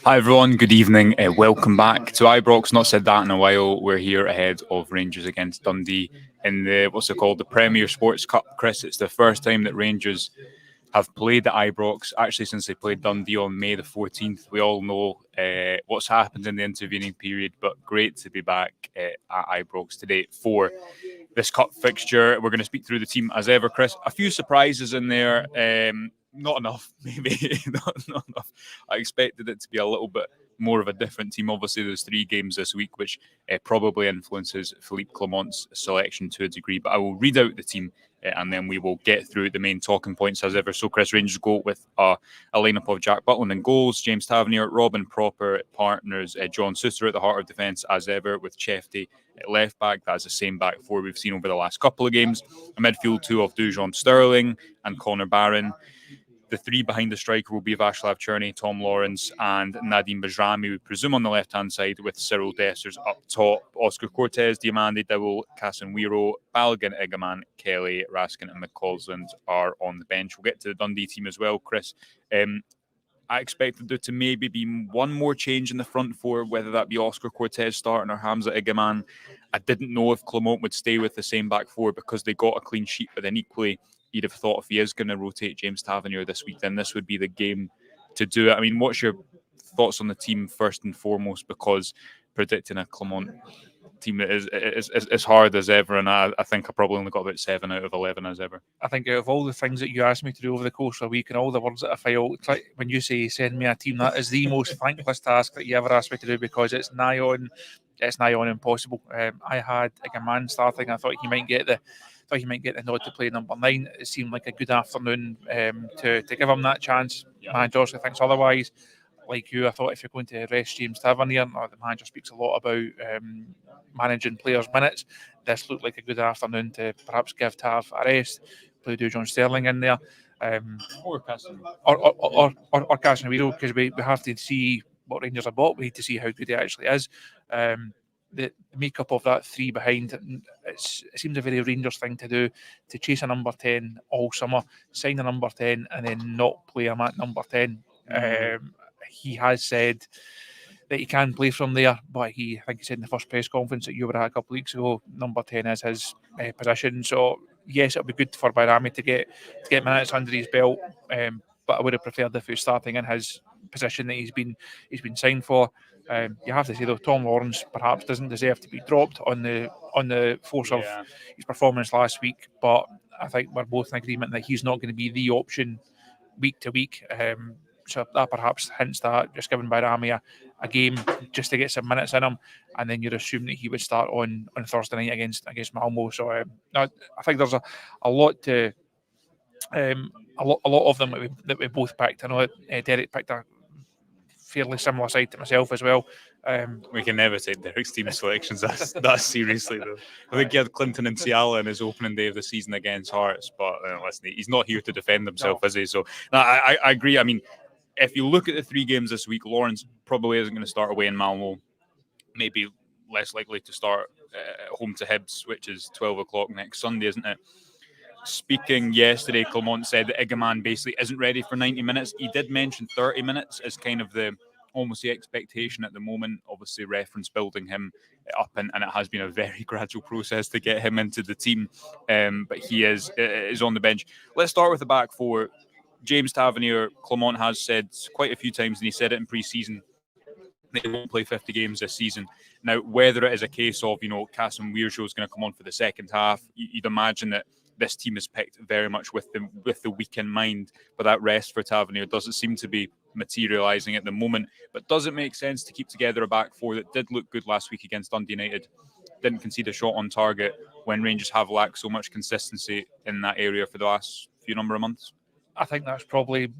Hi everyone, good evening. Welcome back to Ibrox. Not said that in a while. We're here ahead of Rangers against Dundee in the the Premier Sports Cup. Chris, it's the first time that Rangers have played at Ibrox actually since they played Dundee on May the 14th. We all know what's happened in the intervening period, but great to be back at Ibrox today for this cup fixture. We're going to speak through the team as ever, Chris. A few surprises in there. Not enough, maybe. not enough. I expected it to be a little bit more of a different team. Obviously, there's 3 games this week, which probably influences Philippe Clement's selection to a degree. But I will read out the team and then we will get through the main talking points as ever. So Chris, Rangers go with a lineup of Jack Butland in goals, James Tavernier, Robin Proper partners, John Souter at the heart of defence as ever, with Chefty at left back. That's the same back four we've seen over the last couple of games. A midfield 2 of Dujon Sterling and Connor Barron. The 3 behind the striker will be Václav Černý, Tom Lawrence and Nadim Bajrami, we presume on the left-hand side, with Cyril Dessers up top. Oscar Cortez, Diamande, Dowell, Casemiro, Balogun, Egaman, Kelly, Raskin and McCausland are on the bench. We'll get to the Dundee team as well, Chris. I expected there to maybe be one more change in the front four, whether that be Oscar Cortez starting or Hamza Egaman. I didn't know if Clement would stay with the same back four because they got a clean sheet, but then equally you'd have thought if he is going to rotate James Tavernier this week, then this would be the game to do it. I mean, what's your thoughts on the team first and foremost? Because predicting a Clement team is hard as ever, and I think I probably only got about 7 out of 11 as ever. I think out of all the things that you asked me to do over the course of a week and all the words that I file, when you say send me a team, that is the most thankless task that you ever asked me to do, because it's nigh on impossible. I had a man starting. I thought he might get the nod to play number 9. It seemed like a good afternoon to give him that chance. Yeah. Manager obviously thinks otherwise. Like you, I thought if you're going to rest James Tavernier, the manager speaks a lot about managing players' minutes. This looked like a good afternoon to perhaps give Tav a rest, play Dujon Sterling in there, or Casemiro, or Casemiro, because we have to see what Rangers have bought. We need to see how good he actually is. The makeup of that 3 behind, it seems a very Rangers thing to do, to chase a number 10 all summer, sign a number 10 and then not play him at number 10. He has said that he can play from there, but I think he said in the first press conference that you were at a couple of weeks ago, number 10 is his position. So yes, it'll be good for Bajrami to get minutes under his belt, but I would have preferred if he was starting in his position that he's been signed for. You have to say though, Tom Lawrence perhaps doesn't deserve to be dropped on the force of his performance last week, but I think we're both in agreement that he's not going to be the option week to week. So that perhaps hints that just giving Bajrami a game just to get some minutes in him, and then you'd assume that he would start on Thursday night against Malmo. So I think there's a lot to a lot of them that we both picked. I know Derek picked a fairly similar side to myself as well. We can never take Derek's team selections that seriously, though. I think he had Clinton and Ciala in his opening day of the season against Hearts, but listen, he's not here to defend himself, is he? So I agree. I mean, if you look at the 3 games this week, Lawrence probably isn't going to start away in Malmo. Maybe less likely to start at home to Hibs, which is 12 o'clock next Sunday, isn't it? Speaking yesterday, Clement said that Egaman basically isn't ready for 90 minutes. He did mention 30 minutes as kind of almost the expectation at the moment. Obviously, reference building him up, and it has been a very gradual process to get him into the team. But he is on the bench. Let's start with the back four. James Tavernier, Clement has said quite a few times, and he said it in pre-season, they won't play 50 games this season. Now, whether it is a case of, Casemiro is going to come on for the second half, you'd imagine that this team is picked very much with the week in mind, but that rest for Tavernier doesn't seem to be materialising at the moment. But does it make sense to keep together a back four that did look good last week against Dundee United, didn't concede a shot on target, when Rangers have lacked so much consistency in that area for the last few number of months? I think that's probably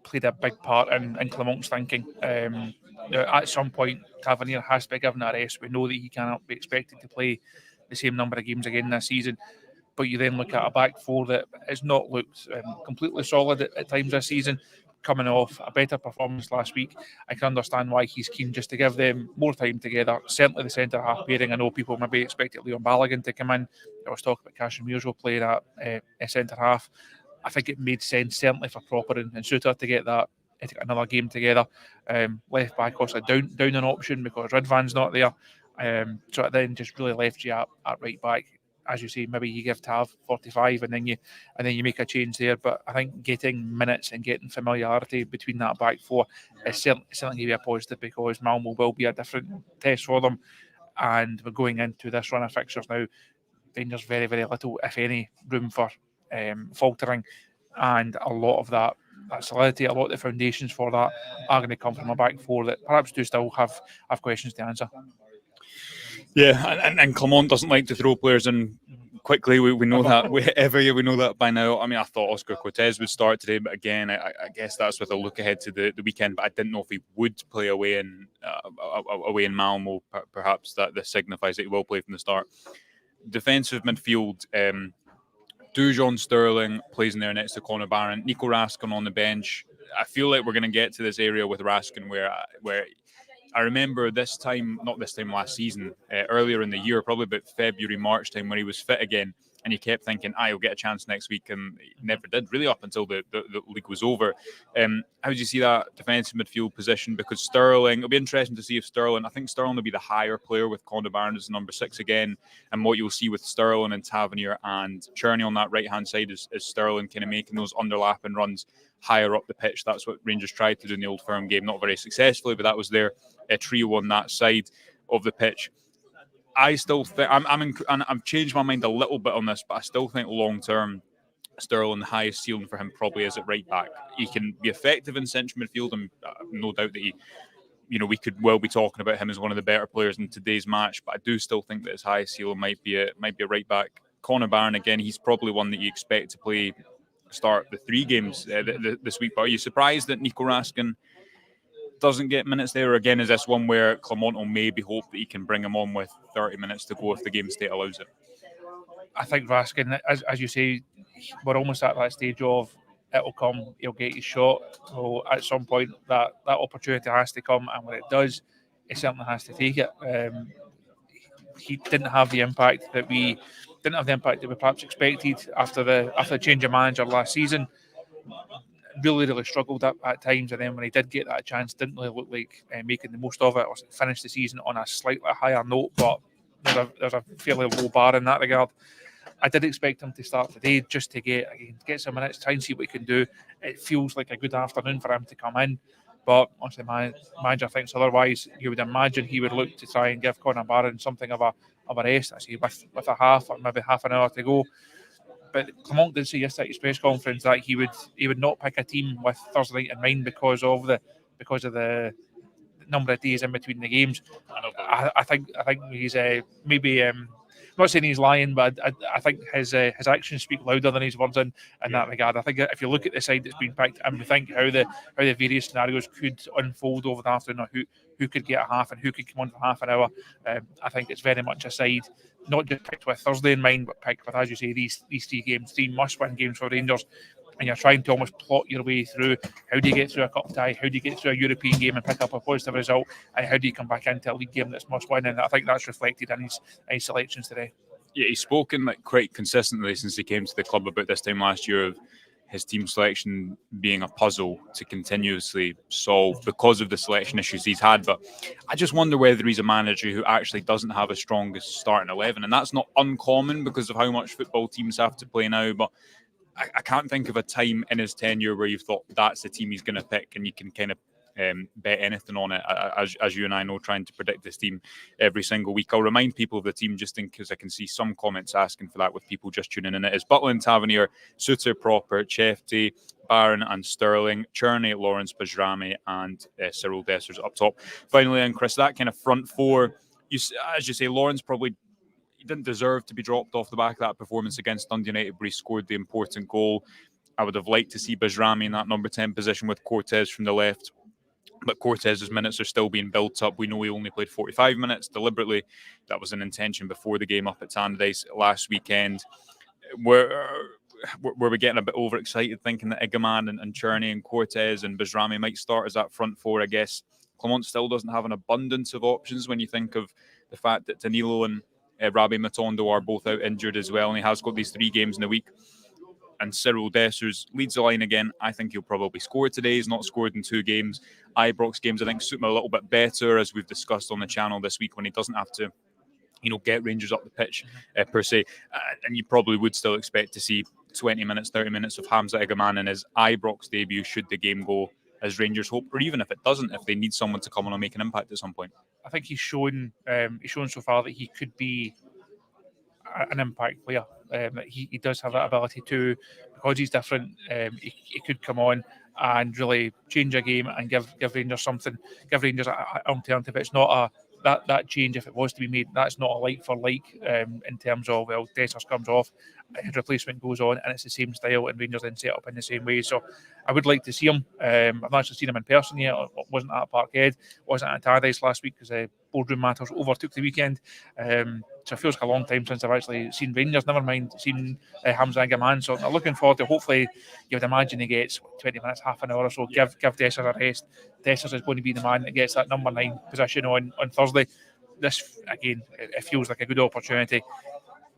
played a big part in Clement's thinking. At some point, Tavernier has to be given a rest. We know that he cannot be expected to play the same number of games again this season. But you then look at a back four that has not looked completely solid at times this season, coming off a better performance last week. I can understand why he's keen just to give them more time together. Certainly the centre-half pairing. I know people maybe expected Leon Balogun to come in. There was talk about Casemiro playing at centre-half. I think it made sense, certainly for Proper and Souter, to get that to get another game together. Left back also down an option because Ridvan's not there. So it then just really left you at right back. As you say, maybe you give Tav 45 and then you make a change there. But I think getting minutes and getting familiarity between that back four is certainly going to be a positive, because Malmo will be a different test for them. And we're going into this run of fixtures now. Rangers very, very little, if any, room for faltering, and a lot of that solidity, a lot of the foundations for that are going to come from a back four that perhaps do still have questions to answer. Yeah, and Clement doesn't like to throw players in quickly. We know that. Every year we know that by now. I mean, I thought Oscar Cortez would start today, but again, I guess that's with a look ahead to the weekend. But I didn't know if he would play away in Malmo. Perhaps that this signifies that he will play from the start. Defensive midfield. Dujon Sterling plays in there next to Conor Barron. Nico Raskin on the bench. I feel like we're going to get to this area with Raskin where I remember not this time last season, earlier in the year, probably about February, March time, when he was fit again, and you kept thinking, he'll get a chance next week, and he never did, really, up until the league was over. How do you see that defensive midfield position? Because Sterling, it'll be interesting to see if I think Sterling will be the higher player with Conor Barron as number 6 again, and what you'll see with Sterling and Tavernier and Cherney on that right-hand side is Sterling kind of making those underlapping runs higher up the pitch. That's what Rangers tried to do in the Old Firm game, not very successfully, but that was their trio on that side of the pitch. I still think I've changed my mind a little bit on this, but I still think long term Sterling, the highest ceiling for him probably is at right back. He can be effective in central midfield, and no doubt that we could well be talking about him as one of the better players in today's match. But I do still think that his highest ceiling might be a right back. Conor Barron, again, he's probably one that you expect to start the 3 games this week. But are you surprised that Nico Raskin doesn't get minutes there? Or again, is this one where Clement will maybe hope that he can bring him on with 30 minutes to go if the game state allows it? I think Raskin, as you say, we're almost at that stage of it'll come, he'll get his shot. So at some point that opportunity has to come, and when it does, he certainly has to take it. He didn't have the impact that we perhaps expected after the change of manager last season. Really struggled at times, and then when he did get that chance, didn't really look like making the most of it, or finished the season on a slightly higher note. But there's a fairly low bar in that regard. I did expect him to start today just to get some minutes, try and see what he can do. It feels like a good afternoon for him to come in, but obviously the manager thinks otherwise. You would imagine he would look to try and give Conor Barron something of a rest, I see, with a half or maybe half an hour to go. But Clement did say yesterday at his press conference that he would not pick a team with Thursday night in mind because of the number of days in between the games. I think he's maybe. I'm not saying he's lying, but I think his actions speak louder than his words in that regard. I think if you look at the side that's been picked and we think how the various scenarios could unfold over the afternoon, or who could get a half and who could come on for half an hour, I think it's very much a side not just picked with Thursday in mind, but picked with, as you say, these 3 games, 3 must-win games for Rangers. And you're trying to almost plot your way through how do you get through a cup tie, how do you get through a European game and pick up a positive result, and how do you come back into a league game that's must win. And I think that's reflected in his selections today. Yeah, he's spoken quite consistently since he came to the club about this time last year of his team selection being a puzzle to continuously solve because of the selection issues he's had. But I just wonder whether he's a manager who actually doesn't have a strongest starting 11, and that's not uncommon because of how much football teams have to play now. But I can't think of a time in his tenure where you've thought that's the team he's going to pick, and you can kind of bet anything on it, as you and I know, trying to predict this team every single week. I'll remind people of the team just in case I can see some comments asking for that with people just tuning in. It is Butland, Tavernier, Suter, Proper, Chefty, Barron and Sterling, Cherney, Lawrence, Bajrami and Cyril Dessers up top. Finally, and Chris, that kind of front four, as you say, Lawrence probably he didn't deserve to be dropped off the back of that performance against Dundee United, but he scored the important goal. I would have liked to see Bajrami in that number 10 position with Cortez from the left. But Cortez's minutes are still being built up. We know he only played 45 minutes deliberately. That was an intention before the game up at Tannadice last weekend. Were we getting a bit overexcited thinking that Igaman and Cherney and Cortez and Bajrami might start as that front four? I guess Clement still doesn't have an abundance of options when you think of the fact that Danilo and Rabbi Matondo are both out injured as well, and he has got these 3 games in a week. and Cyril Dessers leads the line again. I think he'll probably score today. He's not scored in 2 games. Ibrox games, I think, suit him a little bit better, as we've discussed on the channel this week, when he doesn't have to, get Rangers up the pitch per se. And you probably would still expect to see 20 minutes, 30 minutes of Hamza Egeman in his Ibrox debut should the game go as Rangers hope, or even if it doesn't, if they need someone to come on and make an impact at some point. I think he's shown so far that he could be an impact player. He does have that ability to, because he's different. He could come on and really change a game and give Rangers something, give Rangers an alternative. It's not a that change, if it was to be made, that's not a like for like in terms of, well, Dessers comes off, his replacement goes on, and it's the same style, and Rangers then set up in the same way. So I would like to see him. I've not actually seen him in person yet. I wasn't at Parkhead, wasn't at Tardis last week because boardroom matters overtook the weekend. So it feels like a long time since I've actually seen Rangers, never mind seen Hamza Egeman. So I'm looking forward to, hopefully, you would imagine he gets 20 minutes, half an hour or so, give Dessers a rest. Dessers is going to be the man that gets that number 9 position on Thursday. This, again, it feels like a good opportunity.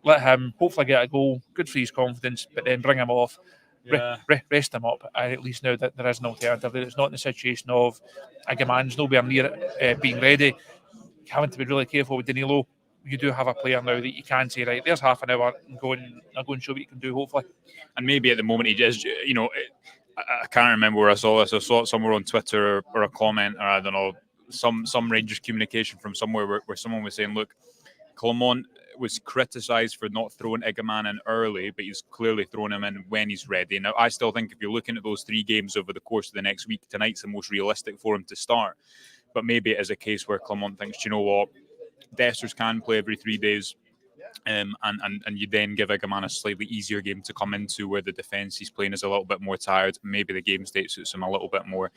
Let him hopefully get a goal, good for his confidence, but then bring him off, rest him up. And at least now that there is an alternative, that it's not in the situation of Egeman's nowhere near being ready, having to be really careful with Danilo. You do have a player now that you can say, right, there's half an hour, and go and show what you can do, hopefully. And maybe at the moment he just, I can't remember where I saw this. I saw it somewhere on Twitter or a comment, or I don't know, some Rangers communication from somewhere where someone was saying, look, Clement was criticised for not throwing Egeman in early, but he's clearly thrown him in when he's ready. Now, I still think if you're looking at those 3 games over the course of the next week, tonight's the most realistic for him to start. But maybe it is a case where Clement thinks, you know what, Dessers can play every 3 days, and you then give Egeman a slightly easier game to come into where the defence he's playing is a little bit more tired. Maybe the game state suits him a little bit more.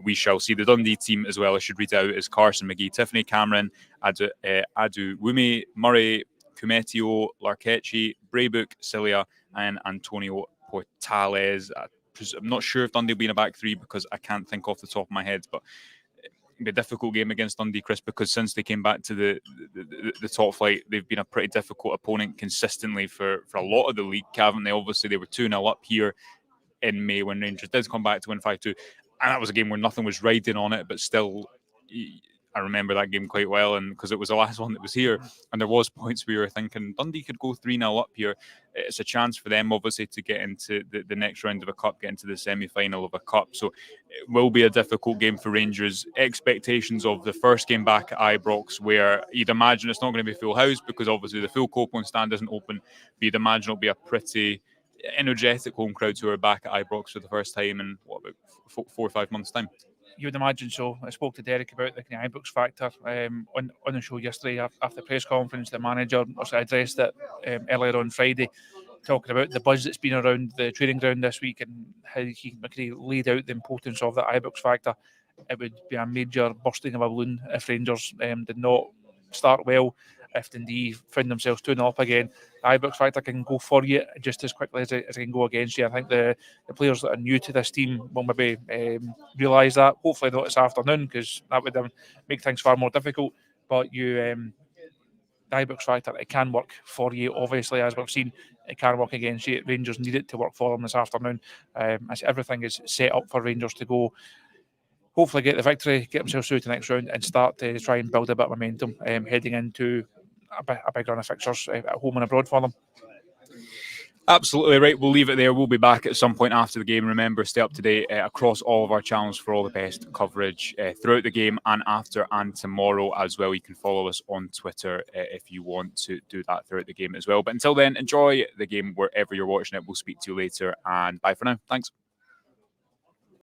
We shall see. The Dundee team as well, I should read out, is Carson McGee, Tiffany Cameron, Adu Wumi, Murray, Kumetio, Larkechi, Braybook, Cilia, and Antonio Portales. I'm not sure if Dundee will be in a back 3 because I can't think off the top of my head, but a difficult game against Dundee, Chris, because since they came back to the top flight, they've been a pretty difficult opponent consistently for a lot of the league, haven't they? Obviously, they were 2-0 up here in May when Rangers did come back to win 5-2, and that was a game where nothing was riding on it, but still, I remember that game quite well, and because it was the last one that was here, and there was points where you were thinking Dundee could go 3-0 up here. It's a chance for them, obviously, to get into the next round of a cup, get into the semi-final of a cup. So it will be a difficult game for Rangers. Expectations of the first game back at Ibrox, where you'd imagine it's not going to be full house because obviously the full Copeland stand isn't open, but you'd imagine it'll be a pretty energetic home crowd who are back at Ibrox for the first time in, about 4 or 5 months' time. You would imagine so. I spoke to Derek about the kind of Ibrox factor on the show yesterday after the press conference. The manager also addressed it earlier on Friday, talking about the buzz that's been around the training ground this week and how he laid out the importance of the Ibrox factor. It would be a major bursting of a balloon if Rangers did not start well. If Dundee found themselves 2-0 up again, the Ibrox factor can go for you just as quickly as it can go against you. I think the players that are new to this team will maybe realise that. Hopefully not this afternoon, because that would make things far more difficult. But the Ibrox factor, it can work for you, obviously, as we've seen. It can work against you. Rangers need it to work for them this afternoon. As everything is set up for Rangers to go, hopefully get the victory, get themselves through to the next round, and start to try and build a bit of momentum heading into a big run of fixtures at home and abroad for them. Absolutely right. We'll leave it there. We'll be back at some point after the game. Remember, stay up to date across all of our channels for all the best coverage throughout the game and after and tomorrow as well. You can follow us on Twitter if you want to do that throughout the game as well. But until then, enjoy the game wherever you're watching it. We'll speak to you later, and bye for now. Thanks.